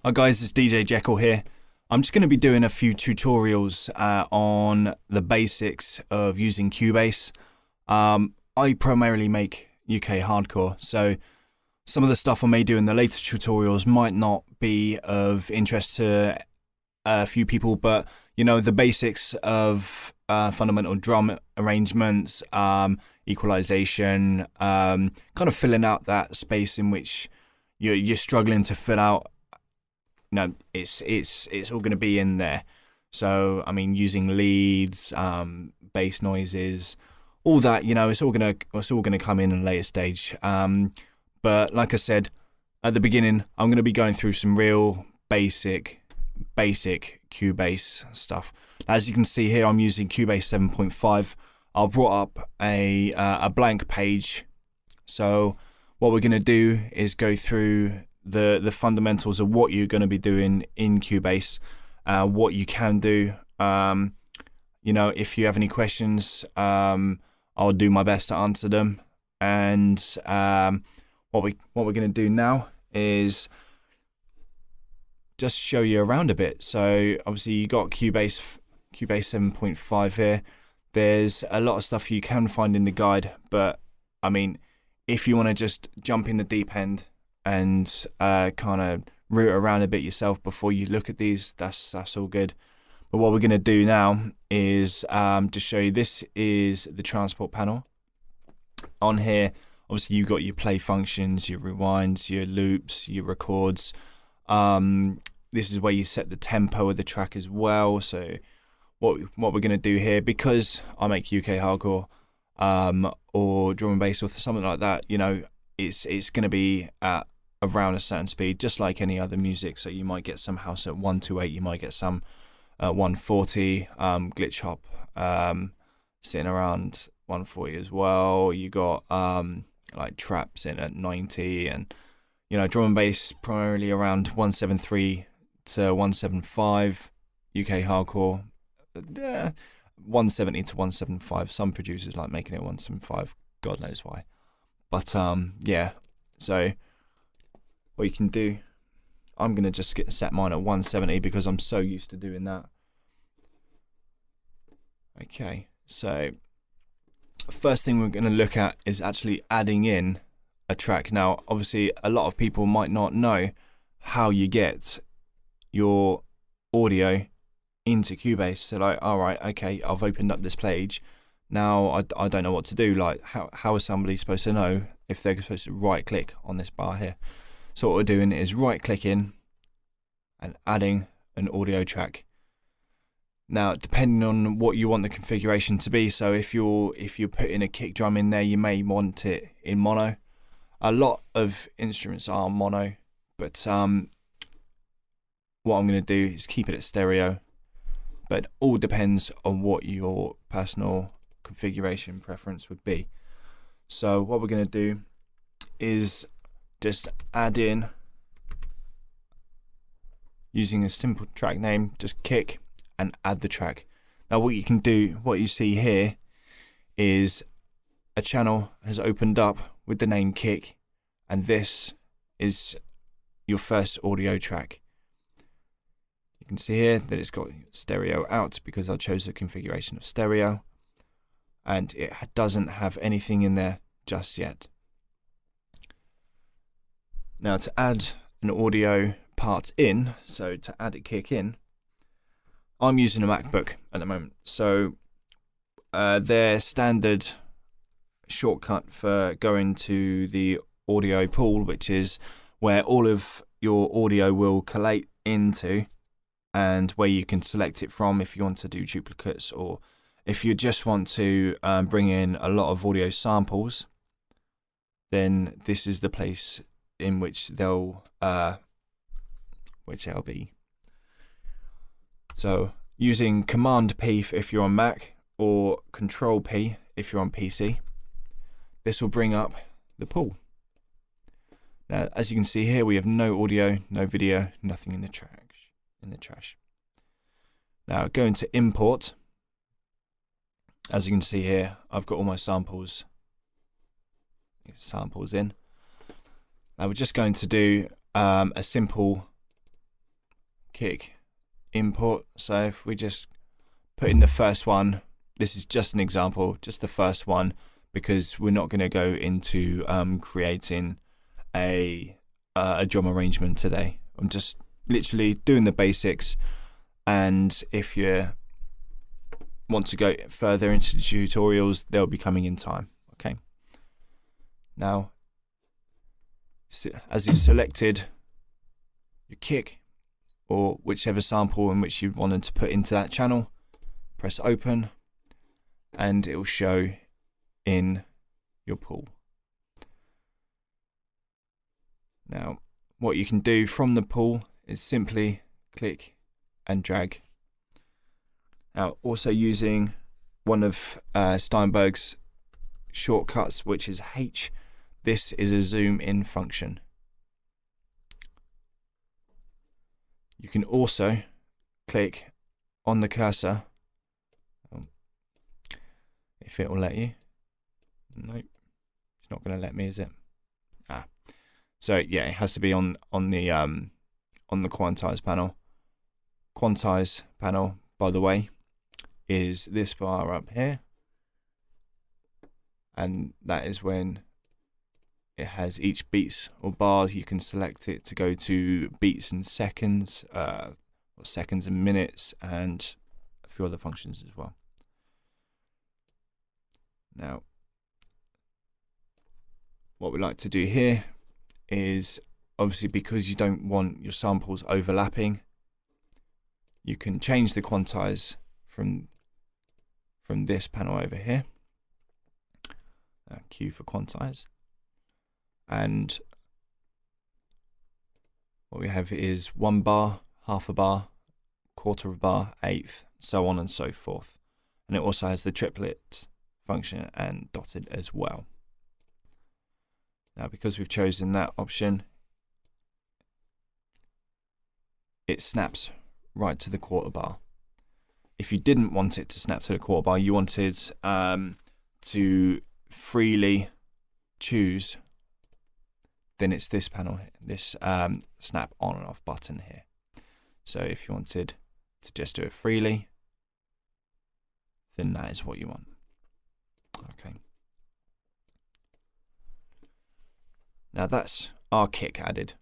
Hi guys, it's DJ Jekyll here. I'm just going to be doing a few tutorials on the basics of using Cubase. I primarily make UK hardcore, so some of the stuff I may do in the later tutorials might not be of interest to a few people, but you know, the basics of fundamental drum arrangements, equalization, kind of filling out that space in which you're struggling to fill out. No, it's all going to be in there. So I mean, using leads, bass noises, all that, you know, it's all gonna come in a later stage. But like I said at the beginning, I'm going to be going through some real basic Cubase stuff. As you can see here, I'm using Cubase 7.5. I've brought up a blank page. So what we're going to do is go through the fundamentals of what you're going to be doing in Cubase, what you can do. You know, if you have any questions, I'll do my best to answer them. And what we're going to do now is just show you around a bit. So obviously you got Cubase 7.5 here. There's a lot of stuff you can find in the guide, but I mean, if you want to just jump in the deep end and kind of root around a bit yourself before you look at these, that's all good. But what we're going to do now is to show you, this is the transport panel. On here, obviously you've got your play functions, your rewinds, your loops, your records. This is where you set the tempo of the track as well. So what we're going to do here, because I make UK hardcore or drum and bass or something like that, you know, it's going to be at around a certain speed, just like any other music. So you might get some house at 128, you might get some 140, glitch hop sitting around 140 as well. You got like trap sitting at 90, and you know, drum and bass primarily around 173 to 175. UK hardcore 170 to 175. Some producers like making it 175, god knows why. But yeah, so what you can do, I'm gonna just set mine at 170 because I'm so used to doing that. Okay, so first thing we're gonna look at is actually adding in a track. Now obviously a lot of people might not know how you get your audio into Cubase. So like, all right, okay, I've opened up this page. Now I don't know what to do. Like, how is somebody supposed to know if they're supposed to right click on this bar here? So what we're doing is right clicking and adding an audio track. Now, depending on what you want the configuration to be, so if you're putting a kick drum in there, you may want it in mono. A lot of instruments are mono, but what I'm going to do is keep it at stereo. But all depends on what your personal configuration preference would be. So what we're going to do is just add in, using a simple track name, just kick and add the track. Now what you can do, what you see here is a channel has opened up with the name kick, and this is your first audio track. You can see here that it's got stereo out because I chose the configuration of stereo, and it doesn't have anything in there just yet. Now to add an audio part in, so to add a kick in, I'm using a MacBook at the moment. So their standard shortcut for going to the audio pool, which is where all of your audio will collate into, and where you can select it from if you want to do duplicates, or if you just want to bring in a lot of audio samples, then this is the place in which they'll be. So using Command P if you're on Mac, or Control P if you're on PC, this will bring up the pool. Now as you can see here, we have no audio, no video, nothing in the trash. Now going to import, as you can see here, I've got all my samples in. Now we're just going to do a simple kick import. So if we just put in the first one, this is just an example, just the first one, because we're not going to go into creating a drum arrangement today. I'm just literally doing the basics, and if you want to go further into the tutorials, they'll be coming in time. Okay. Now, as you've selected your kick or whichever sample in which you wanted to put into that channel, press open, and it will show in your pool. Now, what you can do from the pool is simply click and drag. Now, also using one of Steinberg's shortcuts, which is H, this is a zoom in function. You can also click on the cursor, if it will let you. Nope, it's not going to let me, is it? So yeah, it has to be on the quantize panel. Quantize panel, by the way, is this bar up here, and that is when it has each beats or bars. You can select it to go to beats and seconds, or seconds and minutes, and a few other functions as well. Now, what we like to do here is, obviously, because you don't want your samples overlapping, you can change the quantize from this panel over here, Q for quantize, and what we have is 1 bar, half a bar, quarter of a bar, eighth, so on and so forth. And it also has the triplet function and dotted as well. Now, because we've chosen that option, it snaps right to the quarter bar. If you didn't want it to snap to the quarter bar, you wanted to freely choose, then it's this panel, this snap on and off button here. So if you wanted to just do it freely, then that is what you want. Okay. Now that's our kick added.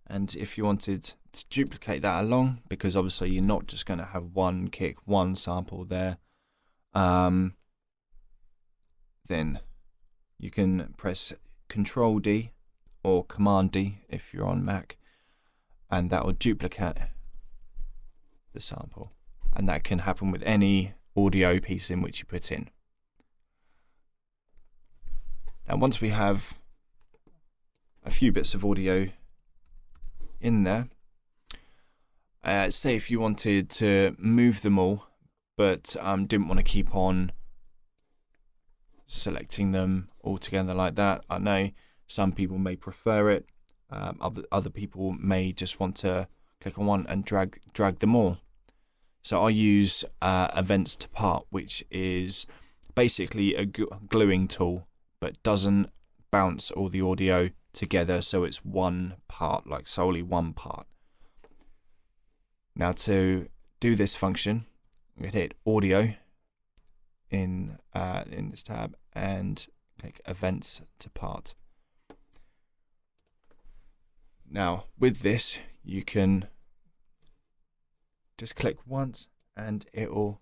And if you wanted to duplicate that along, because obviously you're not just going to have one kick, one sample there, then you can press Control D or Command D if you're on Mac, and that will duplicate the sample. And that can happen with any audio piece in which you put in. Now, once we have a few bits of audio in there, say if you wanted to move them all, but didn't want to keep on selecting them all together like that. I know some people may prefer it. Other people may just want to click on one and drag them all. So I use events to part, which is basically a gluing tool, but doesn't bounce all the audio together, so it's one part, like solely one part. Now, to do this function, I'm going to hit audio in this tab and click events to part. Now, with this, you can just click once and it will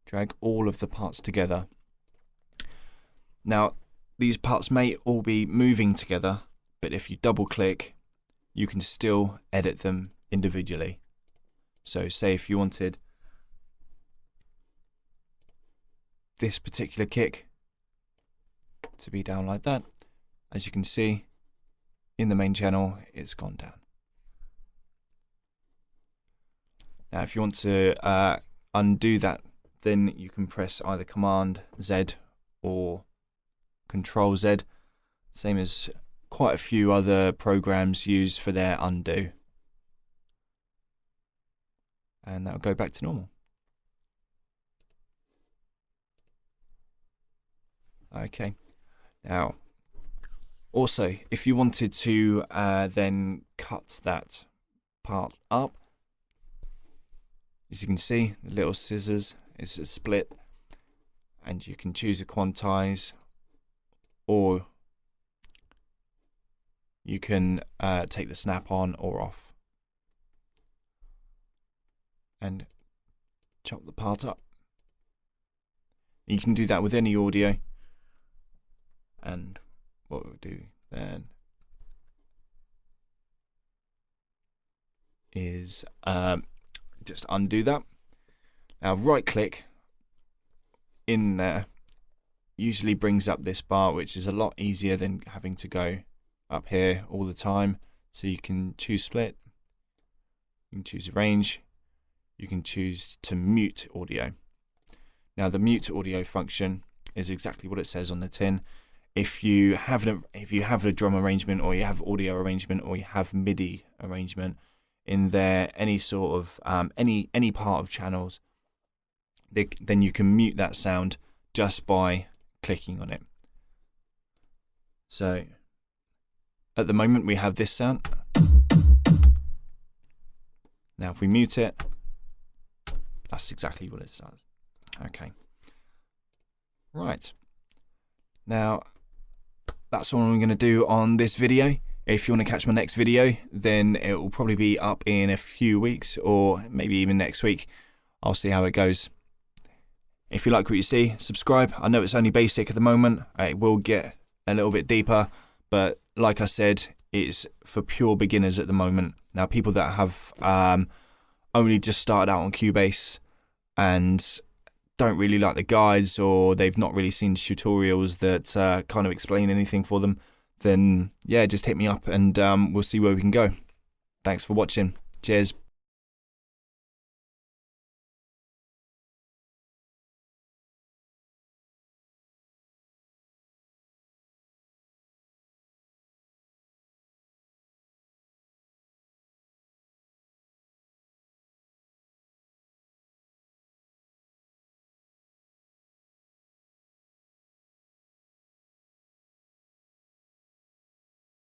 drag all of the parts together. Now, these parts may all be moving together, but if you double click, you can still edit them individually. So say if you wanted this particular kick to be down like that, as you can see in the main channel, it's gone down. Now, if you want to undo that, then you can press either Command Z or Control Z, same as quite a few other programs use for their undo, and that'll go back to normal. Okay, now Also, if you wanted to then cut that part up, as you can see, the little scissors is a split, and you can choose a quantize, or you can take the snap on or off and chop the part up. You can do that with any audio, and what we'll do then is just undo that. Now right click in there usually brings up this bar, which is a lot easier than having to go up here all the time. So you can choose split, you can choose range, you can choose to mute audio. Now the mute audio function is exactly what it says on the tin. If you have a drum arrangement, or you have audio arrangement, or you have MIDI arrangement in there, any sort of any part of channels, then you can mute that sound just by clicking on it. So at the moment we have this sound. Now if we mute it, that's exactly what it does. Okay. Right. Now that's all I'm going to do on this video. If you want to catch my next video, then it will probably be up in a few weeks, or maybe even next week. I'll see how it goes. If you like what you see, subscribe. I know it's only basic at the moment. It will get a little bit deeper, but like I said, it's for pure beginners at the moment. Now, people that have only just started out on Cubase and don't really like the guides, or they've not really seen tutorials that kind of explain anything for them, then yeah, just hit me up and we'll see where we can go. Thanks for watching. Cheers.